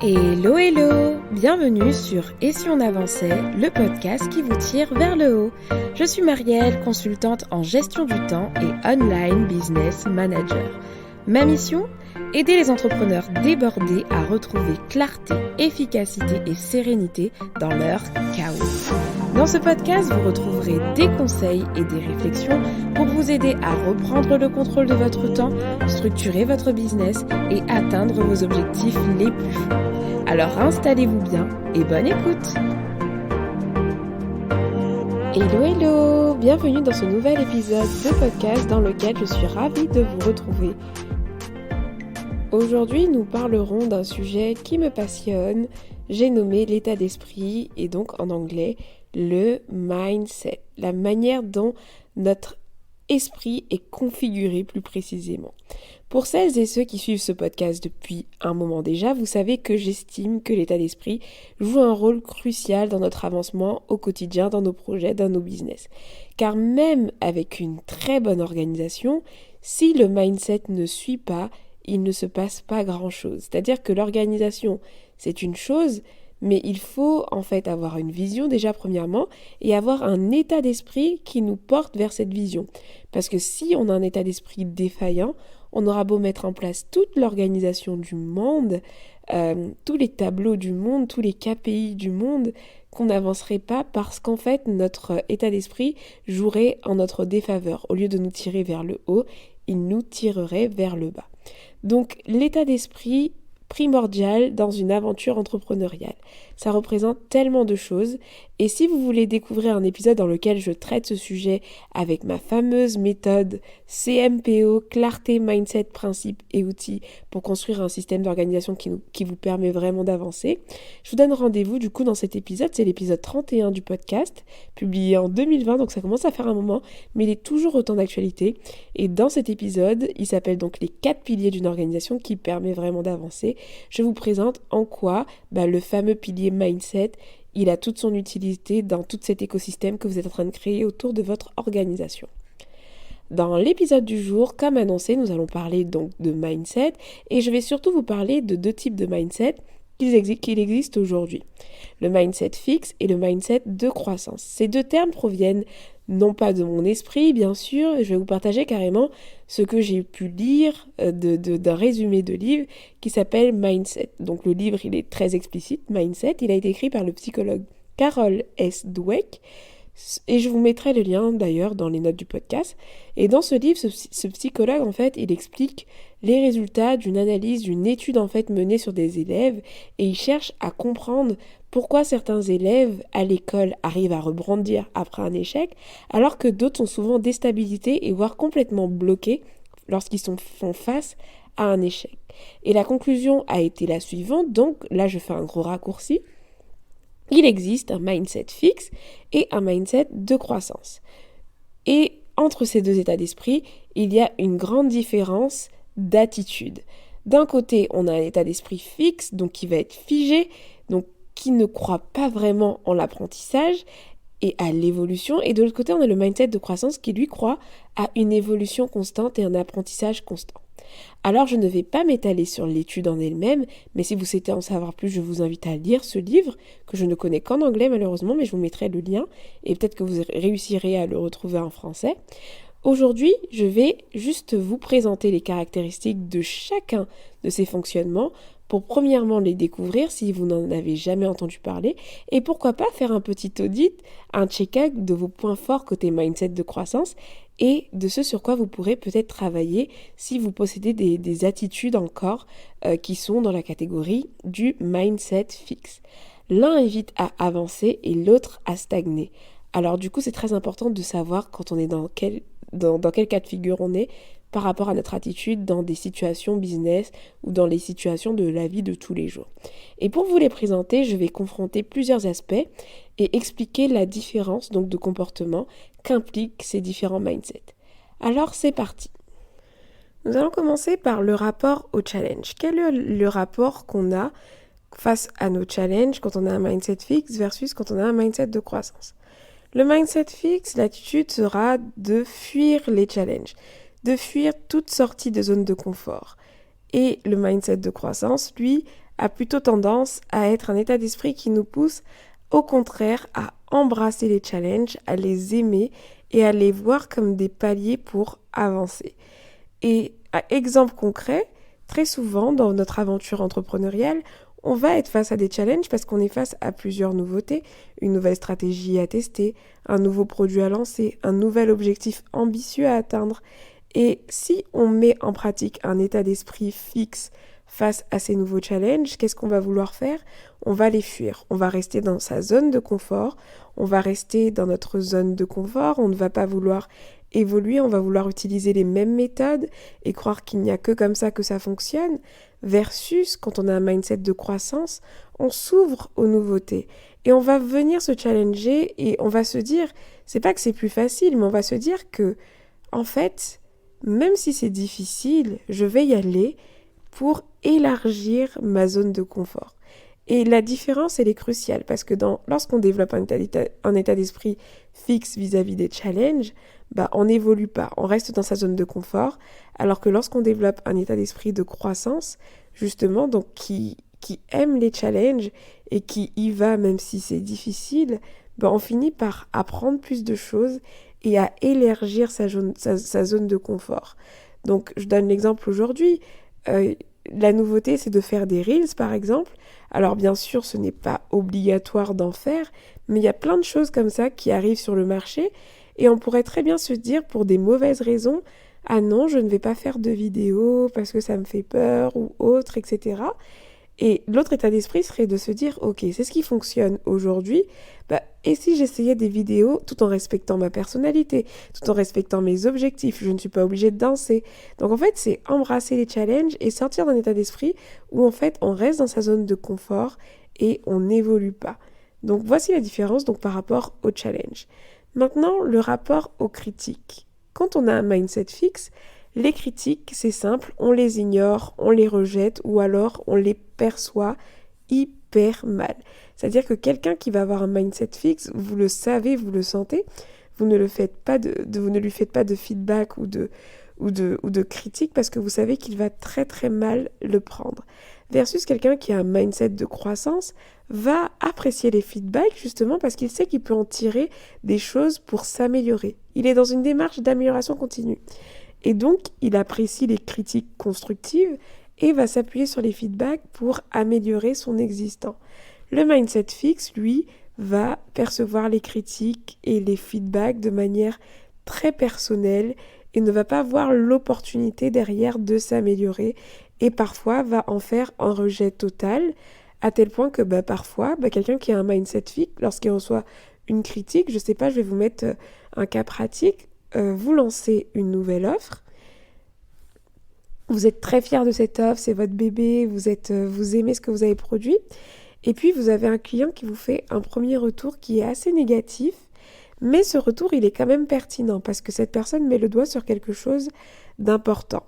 Hello hello, bienvenue sur Et si on avançait, le podcast qui vous tire vers le haut. Je suis Marielle, consultante en gestion du temps et online business manager. Ma mission ? Aider les entrepreneurs débordés à retrouver clarté, efficacité et sérénité dans leur chaos. Dans ce podcast, vous retrouverez des conseils et des réflexions pour vous aider à reprendre le contrôle de votre temps, structurer votre business et atteindre vos objectifs les plus fous. Alors installez-vous bien et bonne écoute. Hello hello, bienvenue dans ce nouvel épisode de podcast dans lequel je suis ravie de vous retrouver. Aujourd'hui, nous parlerons d'un sujet qui me passionne, j'ai nommé l'état d'esprit et donc en anglais le mindset, la manière dont notre esprit est configuré plus précisément. Pour celles et ceux qui suivent ce podcast depuis un moment déjà, vous savez que j'estime que l'état d'esprit joue un rôle crucial dans notre avancement au quotidien, dans nos projets, dans nos business. Car même avec une très bonne organisation, si le mindset ne suit pas, il ne se passe pas grand-chose. C'est-à-dire que l'organisation, c'est une chose, mais il faut en fait avoir une vision déjà premièrement et avoir un état d'esprit qui nous porte vers cette vision. Parce que si on a un état d'esprit défaillant, on aura beau mettre en place toute l'organisation du monde, tous les tableaux du monde, tous les KPI du monde, qu'on n'avancerait pas parce qu'en fait notre état d'esprit jouerait en notre défaveur. Au lieu de nous tirer vers le haut, il nous tirerait vers le bas. Donc l'état d'esprit primordial dans une aventure entrepreneuriale. Ça représente tellement de choses et si vous voulez découvrir un épisode dans lequel je traite ce sujet avec ma fameuse méthode CMPO, clarté, mindset, principes et outils pour construire un système d'organisation qui vous permet vraiment d'avancer, je vous donne rendez-vous du coup dans cet épisode, c'est l'épisode 31 du podcast, publié en 2020, donc ça commence à faire un moment, mais il est toujours autant d'actualité et dans cet épisode, il s'appelle donc les 4 piliers d'une organisation qui permet vraiment d'avancer. Je vous présente en quoi le fameux pilier mindset, il a toute son utilité dans tout cet écosystème que vous êtes en train de créer autour de votre organisation. Dans l'épisode du jour, comme annoncé, nous allons parler donc de mindset et je vais surtout vous parler de 2 types de mindset qu'il existe aujourd'hui. Le mindset fixe et le mindset de croissance. Ces 2 termes proviennent non pas de mon esprit, bien sûr, je vais vous partager carrément ce que j'ai pu lire d'un résumé de livre qui s'appelle Mindset. Donc le livre, il est très explicite, Mindset, il a été écrit par le psychologue Carol S. Dweck, et je vous mettrai le lien d'ailleurs dans les notes du podcast. Et dans ce livre, ce psychologue, en fait, il explique les résultats d'une analyse, d'une étude en fait menée sur des élèves et il cherche à comprendre pourquoi certains élèves à l'école arrivent à rebondir après un échec alors que d'autres sont souvent déstabilisés et voire complètement bloqués lorsqu'ils font face à un échec. Et la conclusion a été la suivante, donc là je fais un gros raccourci. Il existe un mindset fixe et un mindset de croissance. Et entre ces 2 états d'esprit, il y a une grande différence d'attitude. D'un côté, on a un état d'esprit fixe, donc qui va être figé, donc qui ne croit pas vraiment en l'apprentissage et à l'évolution. Et de l'autre côté, on a le mindset de croissance qui lui croit à une évolution constante et un apprentissage constant. Alors, je ne vais pas m'étaler sur l'étude en elle-même, mais si vous souhaitez en savoir plus, je vous invite à lire ce livre, que je ne connais qu'en anglais malheureusement, mais je vous mettrai le lien, et peut-être que vous réussirez à le retrouver en français. Aujourd'hui, je vais juste vous présenter les caractéristiques de chacun de ces fonctionnements pour premièrement les découvrir si vous n'en avez jamais entendu parler et pourquoi pas faire un petit audit, un check-up de vos points forts côté mindset de croissance et de ce sur quoi vous pourrez peut-être travailler si vous possédez des attitudes encore qui sont dans la catégorie du mindset fixe. L'un invite à avancer et l'autre à stagner. Alors du coup, c'est très important de savoir quand on est dans quel cas de figure on est par rapport à notre attitude dans des situations business ou dans les situations de la vie de tous les jours. Et pour vous les présenter, je vais confronter plusieurs aspects et expliquer la différence donc de comportement qu'impliquent ces différents mindsets. Alors c'est parti. Nous allons commencer par le rapport au challenge. Quel est le rapport qu'on a face à nos challenges quand on a un mindset fixe versus quand on a un mindset de croissance? Le mindset fixe, l'attitude sera de fuir les challenges, de fuir toute sortie de zone de confort. Et le mindset de croissance, lui, a plutôt tendance à être un état d'esprit qui nous pousse au contraire à embrasser les challenges, à les aimer et à les voir comme des paliers pour avancer. Et à exemple concret, très souvent dans notre aventure entrepreneuriale, on va être face à des challenges parce qu'on est face à plusieurs nouveautés, une nouvelle stratégie à tester, un nouveau produit à lancer, un nouvel objectif ambitieux à atteindre. Et si on met en pratique un état d'esprit fixe face à ces nouveaux challenges, qu'est-ce qu'on va vouloir faire? On va les fuir. On va rester dans sa zone de confort. On va rester dans notre zone de confort. On ne va pas vouloir évoluer. On va vouloir utiliser les mêmes méthodes et croire qu'il n'y a que comme ça que ça fonctionne. Versus, quand on a un mindset de croissance, on s'ouvre aux nouveautés. Et on va venir se challenger et on va se dire, c'est pas que c'est plus facile, mais on va se dire que, en fait, même si c'est difficile, je vais y aller pour élargir ma zone de confort. Et la différence, elle est cruciale parce que lorsqu'on développe un état d'esprit fixe vis-à-vis des challenges, on n'évolue pas, on reste dans sa zone de confort, alors que lorsqu'on développe un état d'esprit de croissance, justement, donc qui aime les challenges et qui y va même si c'est difficile, on finit par apprendre plus de choses et à élargir sa zone de confort. Donc, je donne l'exemple aujourd'hui. La nouveauté, c'est de faire des reels, par exemple. Alors, bien sûr, ce n'est pas obligatoire d'en faire, mais il y a plein de choses comme ça qui arrivent sur le marché et on pourrait très bien se dire, pour des mauvaises raisons, ah non, je ne vais pas faire de vidéo parce que ça me fait peur ou autre, etc. Et l'autre état d'esprit serait de se dire, ok, c'est ce qui fonctionne aujourd'hui, et si j'essayais des vidéos tout en respectant ma personnalité, tout en respectant mes objectifs, je ne suis pas obligée de danser. Donc en fait, c'est embrasser les challenges et sortir d'un état d'esprit où en fait, on reste dans sa zone de confort et on n'évolue pas. Donc voici la différence donc, par rapport au challenge. Maintenant, le rapport aux critiques. Quand on a un mindset fixe, les critiques, c'est simple, on les ignore, on les rejette ou alors on les perçoit hyper mal. C'est-à-dire que quelqu'un qui va avoir un mindset fixe, vous le savez, vous le sentez, vous ne lui faites pas de feedback ou de critique parce que vous savez qu'il va très très mal le prendre. Versus quelqu'un qui a un mindset de croissance va apprécier les feedbacks justement parce qu'il sait qu'il peut en tirer des choses pour s'améliorer. Il est dans une démarche d'amélioration continue. Et donc, il apprécie les critiques constructives et va s'appuyer sur les feedbacks pour améliorer son existant. Le mindset fixe, lui, va percevoir les critiques et les feedbacks de manière très personnelle et ne va pas voir l'opportunité derrière de s'améliorer et parfois va en faire un rejet total à tel point que parfois, quelqu'un qui a un mindset fixe, lorsqu'il reçoit une critique, je sais pas, je vais vous mettre un cas pratique, vous lancez une nouvelle offre, vous êtes très fier de cette offre, c'est votre bébé, vous aimez ce que vous avez produit, et puis vous avez un client qui vous fait un premier retour qui est assez négatif, mais ce retour il est quand même pertinent parce que cette personne met le doigt sur quelque chose d'important.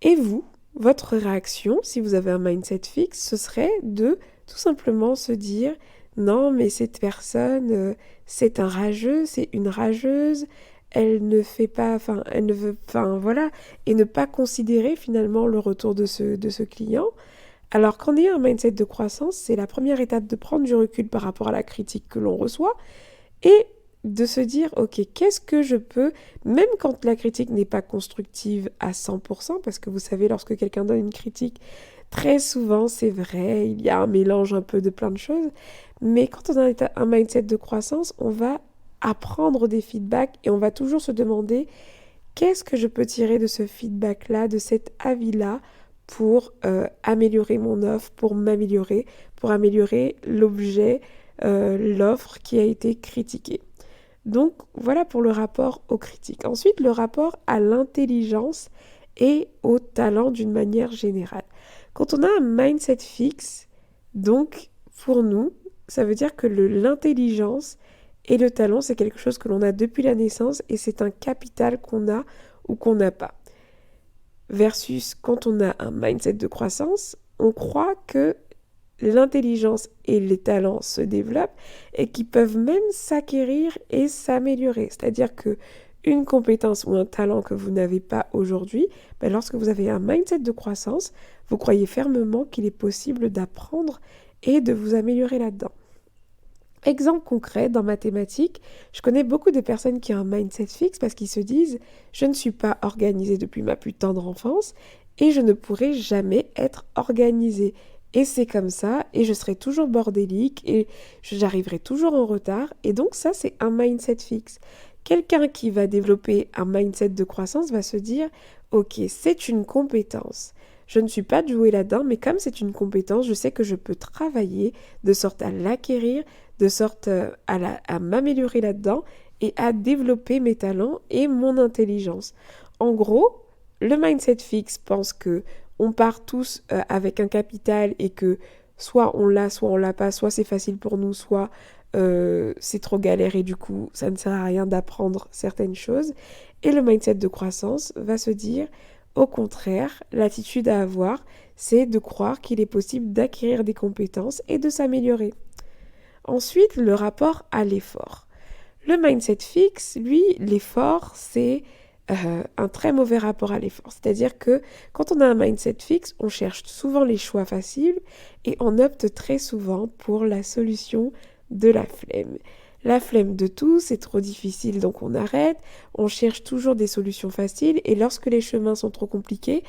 Et vous, votre réaction, si vous avez un mindset fixe, ce serait de tout simplement se dire non mais cette personne c'est un rageux, c'est une rageuse, elle ne fait pas, elle ne veut, voilà, et ne pas considérer finalement le retour de ce client. Alors qu'en ayant un mindset de croissance, c'est la première étape de prendre du recul par rapport à la critique que l'on reçoit et de se dire, ok, qu'est-ce que je peux, même quand la critique n'est pas constructive à 100%, parce que vous savez, lorsque quelqu'un donne une critique, très souvent, c'est vrai, il y a un mélange un peu de plein de choses, mais quand on a un mindset de croissance, on va apprendre des feedbacks et on va toujours se demander qu'est-ce que je peux tirer de ce feedback-là, de cet avis-là pour améliorer mon offre, pour m'améliorer, pour améliorer l'objet, l'offre qui a été critiquée. Donc voilà pour le rapport aux critiques. Ensuite, le rapport à l'intelligence et au talent d'une manière générale. Quand on a un mindset fixe, donc pour nous, ça veut dire que l'intelligence et le talent, c'est quelque chose que l'on a depuis la naissance et c'est un capital qu'on a ou qu'on n'a pas. Versus quand on a un mindset de croissance, on croit que l'intelligence et les talents se développent et qui peuvent même s'acquérir et s'améliorer. C'est-à-dire que une compétence ou un talent que vous n'avez pas aujourd'hui, lorsque vous avez un mindset de croissance, vous croyez fermement qu'il est possible d'apprendre et de vous améliorer là-dedans. Exemple concret, dans mathématiques, je connais beaucoup de personnes qui ont un mindset fixe parce qu'ils se disent « je ne suis pas organisée depuis ma plus tendre enfance et je ne pourrai jamais être organisée. Et c'est comme ça et je serai toujours bordélique et j'arriverai toujours en retard. » Et donc ça, c'est un mindset fixe. Quelqu'un qui va développer un mindset de croissance va se dire « ok, c'est une compétence. Je ne suis pas douée là-dedans, mais comme c'est une compétence, je sais que je peux travailler de sorte à l'acquérir, de sorte à m'améliorer là-dedans et à développer mes talents et mon intelligence. » En gros, le mindset fixe pense que on part tous avec un capital et que soit on l'a pas, soit c'est facile pour nous, soit c'est trop galère et du coup ça ne sert à rien d'apprendre certaines choses. Et le mindset de croissance va se dire au contraire, l'attitude à avoir, c'est de croire qu'il est possible d'acquérir des compétences et de s'améliorer. Ensuite, le rapport à l'effort. Le mindset fixe, lui, l'effort, c'est un très mauvais rapport à l'effort. C'est-à-dire que quand on a un mindset fixe, on cherche souvent les choix faciles et on opte très souvent pour la solution de la flemme. La flemme de tout, c'est trop difficile, donc on arrête. On cherche toujours des solutions faciles et lorsque les chemins sont trop compliqués,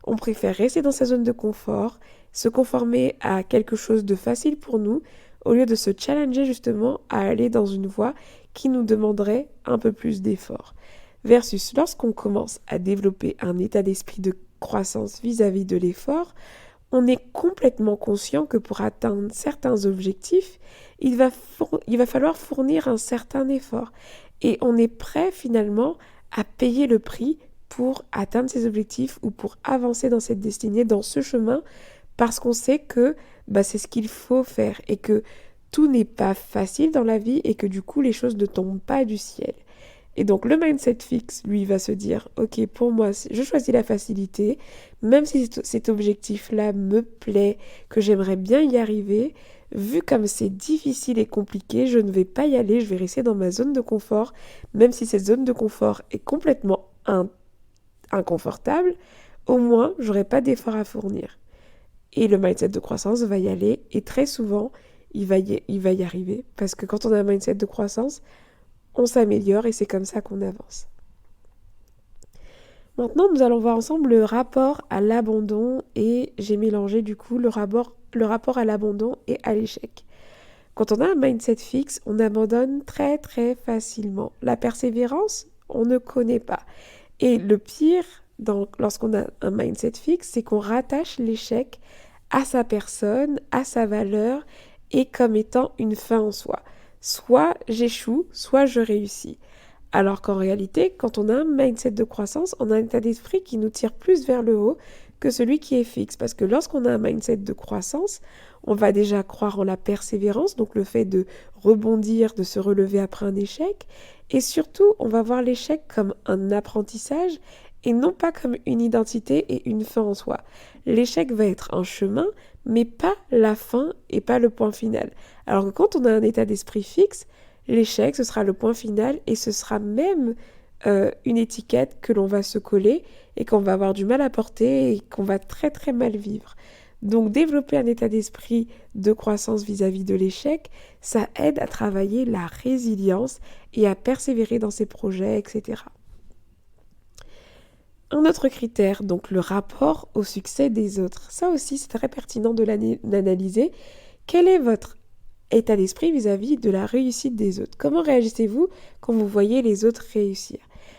on préfère rester dans sa zone de confort, se conformer à quelque chose de facile pour nous, au lieu de se challenger justement à aller dans une voie qui nous demanderait un peu plus d'efforts. Versus lorsqu'on commence à développer un état d'esprit de croissance vis-à-vis de l'effort, on est complètement conscient que pour atteindre certains objectifs, il va falloir fournir un certain effort. Et on est prêt finalement à payer le prix pour atteindre ces objectifs ou pour avancer dans cette destinée, dans ce chemin, parce qu'on sait que c'est ce qu'il faut faire et que tout n'est pas facile dans la vie et que du coup les choses ne tombent pas du ciel. Et donc le mindset fixe, lui, va se dire « Ok, pour moi, je choisis la facilité, même si cet objectif-là me plaît, que j'aimerais bien y arriver, vu comme c'est difficile et compliqué, je ne vais pas y aller, je vais rester dans ma zone de confort, même si cette zone de confort est complètement inconfortable, au moins, j'aurai pas d'effort à fournir. » Et le mindset de croissance va y aller, et très souvent, il va y arriver, parce que quand on a un mindset de croissance, on s'améliore et c'est comme ça qu'on avance. Maintenant, nous allons voir ensemble le rapport à l'abandon et j'ai mélangé du coup le rapport à l'abandon et à l'échec. Quand on a un mindset fixe, on abandonne très très facilement. La persévérance, on ne connaît pas. Et le pire, lorsqu'on a un mindset fixe, c'est qu'on rattache l'échec à sa personne, à sa valeur et comme étant une fin en soi. Soit j'échoue, soit je réussis. Alors qu'en réalité, quand on a un mindset de croissance, on a un état d'esprit qui nous tire plus vers le haut que celui qui est fixe. Parce que lorsqu'on a un mindset de croissance, on va déjà croire en la persévérance, donc le fait de rebondir, de se relever après un échec. Et surtout, on va voir l'échec comme un apprentissage et non pas comme une identité et une fin en soi. L'échec va être un chemin, mais pas la fin et pas le point final. Alors que quand on a un état d'esprit fixe, l'échec, ce sera le point final et ce sera même une étiquette que l'on va se coller et qu'on va avoir du mal à porter et qu'on va très très mal vivre. Donc développer un état d'esprit de croissance vis-à-vis de l'échec, ça aide à travailler la résilience et à persévérer dans ses projets, etc. Un autre critère, donc le rapport au succès des autres. Ça aussi, c'est très pertinent de l'analyser. Quel est votre état d'esprit vis-à-vis de la réussite des autres? Comment réagissez-vous quand vous voyez les autres réussir?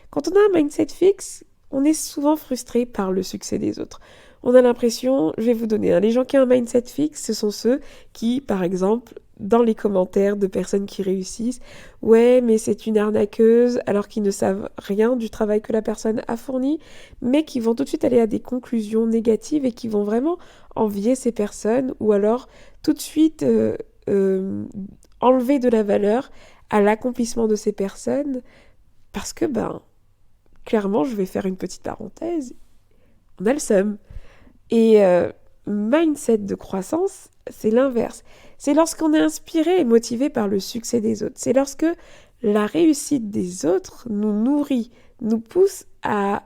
Quand on a un mindset fixe, on est souvent frustré par le succès des autres. On a l'impression, je vais vous donner, les gens qui ont un mindset fixe, ce sont ceux qui, par exemple, dans les commentaires de personnes qui réussissent, ouais, mais c'est une arnaqueuse, alors qu'ils ne savent rien du travail que la personne a fourni, mais qui vont tout de suite aller à des conclusions négatives et qui vont vraiment envier ces personnes, ou alors tout de suite enlever de la valeur à l'accomplissement de ces personnes, parce que, clairement, je vais faire une petite parenthèse, on a le seum. Et mindset de croissance, c'est l'inverse. C'est lorsqu'on est inspiré et motivé par le succès des autres. C'est lorsque la réussite des autres nous nourrit, nous pousse à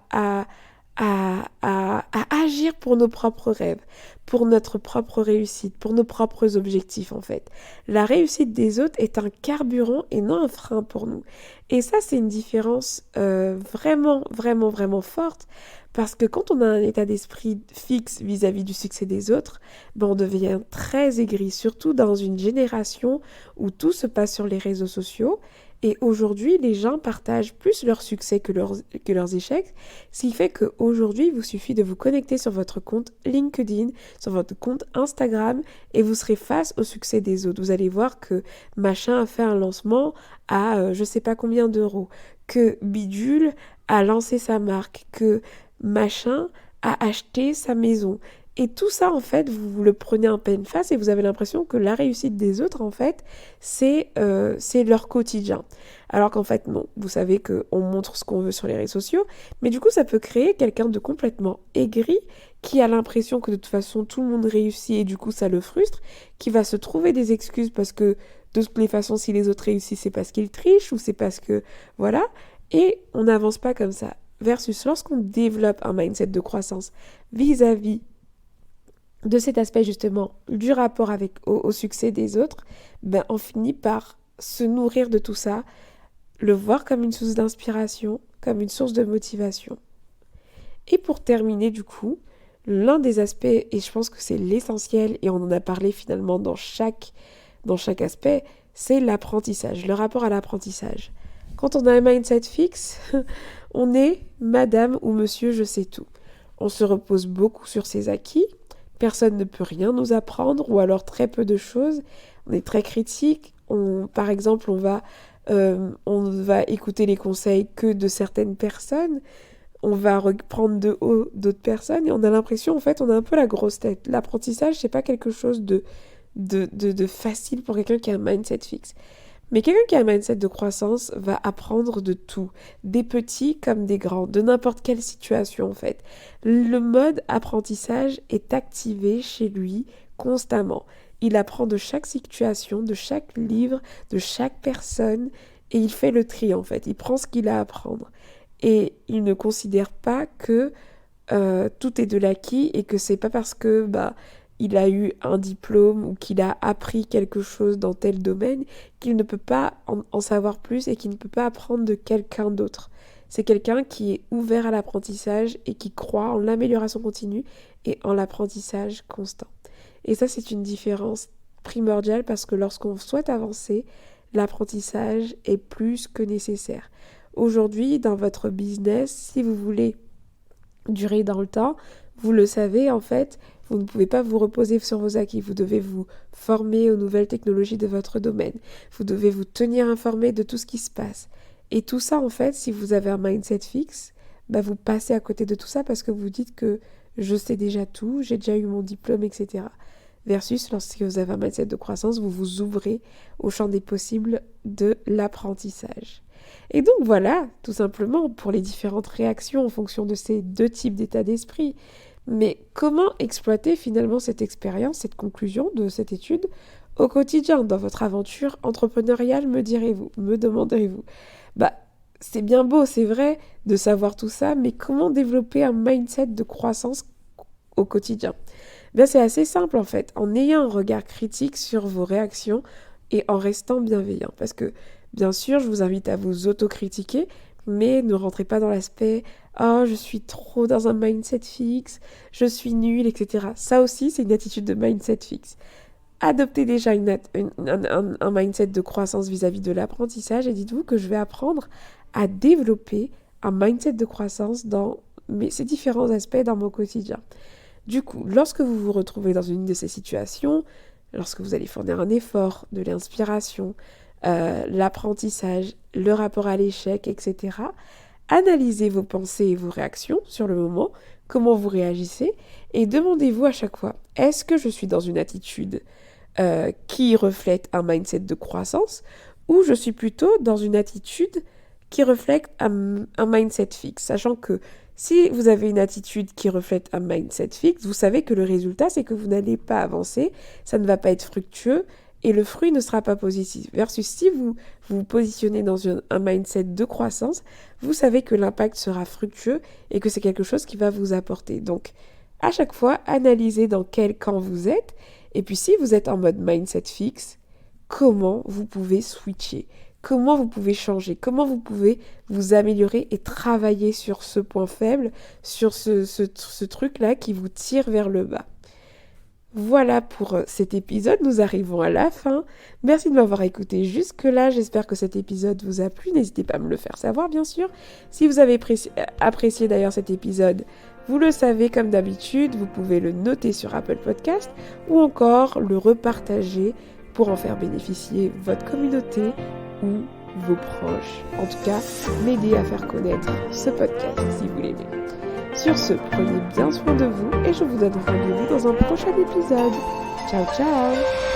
à agir pour nos propres rêves, pour notre propre réussite, pour nos propres objectifs en fait. La réussite des autres est un carburant et non un frein pour nous. Et ça, c'est une différence vraiment, vraiment, vraiment forte parce que quand on a un état d'esprit fixe vis-à-vis du succès des autres, ben on devient très aigri, surtout dans une génération où tout se passe sur les réseaux sociaux. Et aujourd'hui, les gens partagent plus leurs succès que leurs échecs, ce qui fait qu'aujourd'hui, il vous suffit de vous connecter sur votre compte LinkedIn, sur votre compte Instagram, et vous serez face au succès des autres. Vous allez voir que machin a fait un lancement à je sais pas combien d'euros, que bidule a lancé sa marque, que machin a acheté sa maison. Et tout ça, en fait, vous le prenez en pleine face et vous avez l'impression que la réussite des autres, en fait, c'est leur quotidien. Alors qu'en fait, non. Vous savez qu'on montre ce qu'on veut sur les réseaux sociaux, mais du coup, ça peut créer quelqu'un de complètement aigri qui a l'impression que de toute façon, tout le monde réussit et du coup, ça le frustre, qui va se trouver des excuses parce que de toutes les façons, si les autres réussissent, c'est parce qu'ils trichent ou c'est parce que... Voilà. Et on n'avance pas comme ça. Versus lorsqu'on développe un mindset de croissance vis-à-vis de cet aspect justement du rapport au succès des autres, ben on finit par se nourrir de tout ça, le voir comme une source d'inspiration, comme une source de motivation. Et pour terminer du coup, l'un des aspects, et je pense que c'est l'essentiel, et on en a parlé finalement dans chaque aspect, c'est l'apprentissage, le rapport à l'apprentissage. Quand on a un mindset fixe, on est madame ou monsieur je sais tout. On se repose beaucoup sur ses acquis, personne ne peut rien nous apprendre, ou alors très peu de choses. On est très critique. Par exemple, on va écouter les conseils que de certaines personnes. On va reprendre de haut d'autres personnes et on a l'impression, en fait, on a un peu la grosse tête. L'apprentissage, c'est pas quelque chose de facile pour quelqu'un qui a un mindset fixe. Mais quelqu'un qui a un mindset de croissance va apprendre de tout, des petits comme des grands, de n'importe quelle situation en fait. Le mode apprentissage est activé chez lui constamment. Il apprend de chaque situation, de chaque livre, de chaque personne et il fait le tri en fait. Il prend ce qu'il a à apprendre et il ne considère pas que tout est de l'acquis et que c'est pas parce que il a eu un diplôme ou qu'il a appris quelque chose dans tel domaine, qu'il ne peut pas en savoir plus et qu'il ne peut pas apprendre de quelqu'un d'autre. C'est quelqu'un qui est ouvert à l'apprentissage et qui croit en l'amélioration continue et en l'apprentissage constant. Et ça, c'est une différence primordiale parce que lorsqu'on souhaite avancer, l'apprentissage est plus que nécessaire. Aujourd'hui, dans votre business, si vous voulez durer dans le temps, vous le savez en fait, vous ne pouvez pas vous reposer sur vos acquis, vous devez vous former aux nouvelles technologies de votre domaine, vous devez vous tenir informé de tout ce qui se passe. Et tout ça en fait, si vous avez un mindset fixe, vous passez à côté de tout ça parce que vous dites que je sais déjà tout, j'ai déjà eu mon diplôme, etc. Versus lorsque vous avez un mindset de croissance, vous vous ouvrez au champ des possibles de l'apprentissage. Et donc voilà, tout simplement, pour les différentes réactions en fonction de ces deux types d'état d'esprit. Mais comment exploiter finalement cette expérience, cette conclusion de cette étude au quotidien, dans votre aventure entrepreneuriale, me demanderez-vous. C'est bien beau, c'est vrai, de savoir tout ça, mais comment développer un mindset de croissance au quotidien ? C'est assez simple en fait, en ayant un regard critique sur vos réactions et en restant bienveillant. Parce que, bien sûr, je vous invite à vous autocritiquer, mais ne rentrez pas dans l'aspect « Oh, je suis trop dans un mindset fixe, je suis nulle, etc. » Ça aussi, c'est une attitude de mindset fixe. Adoptez déjà un mindset de croissance vis-à-vis de l'apprentissage et dites-vous que je vais apprendre à développer un mindset de croissance dans ces différents aspects dans mon quotidien. Du coup, lorsque vous vous retrouvez dans une de ces situations, lorsque vous allez fournir un effort, de l'inspiration, l'apprentissage, le rapport à l'échec, etc., analysez vos pensées et vos réactions sur le moment, comment vous réagissez, et demandez-vous à chaque fois, est-ce que je suis dans une attitude qui reflète un mindset de croissance, ou je suis plutôt dans une attitude qui reflète un mindset fixe, sachant que si vous avez une attitude qui reflète un mindset fixe, vous savez que le résultat, c'est que vous n'allez pas avancer, ça ne va pas être fructueux, et le fruit ne sera pas positif. Versus si vous vous positionnez dans un mindset de croissance, vous savez que l'impact sera fructueux et que c'est quelque chose qui va vous apporter. Donc, à chaque fois, analysez dans quel camp vous êtes. Et puis, si vous êtes en mode mindset fixe, comment vous pouvez switcher? Comment vous pouvez changer? Comment vous pouvez vous améliorer et travailler sur ce point faible, sur ce truc-là qui vous tire vers le bas? Voilà pour cet épisode, nous arrivons à la fin. Merci de m'avoir écouté jusque-là, j'espère que cet épisode vous a plu, n'hésitez pas à me le faire savoir bien sûr. Si vous avez apprécié d'ailleurs cet épisode, vous le savez comme d'habitude, vous pouvez le noter sur Apple Podcast ou encore le repartager pour en faire bénéficier votre communauté ou vos proches. En tout cas, m'aider à faire connaître ce podcast si vous l'aimez. Sur ce, prenez bien soin de vous et je vous donne rendez-vous dans un prochain épisode. Ciao ciao!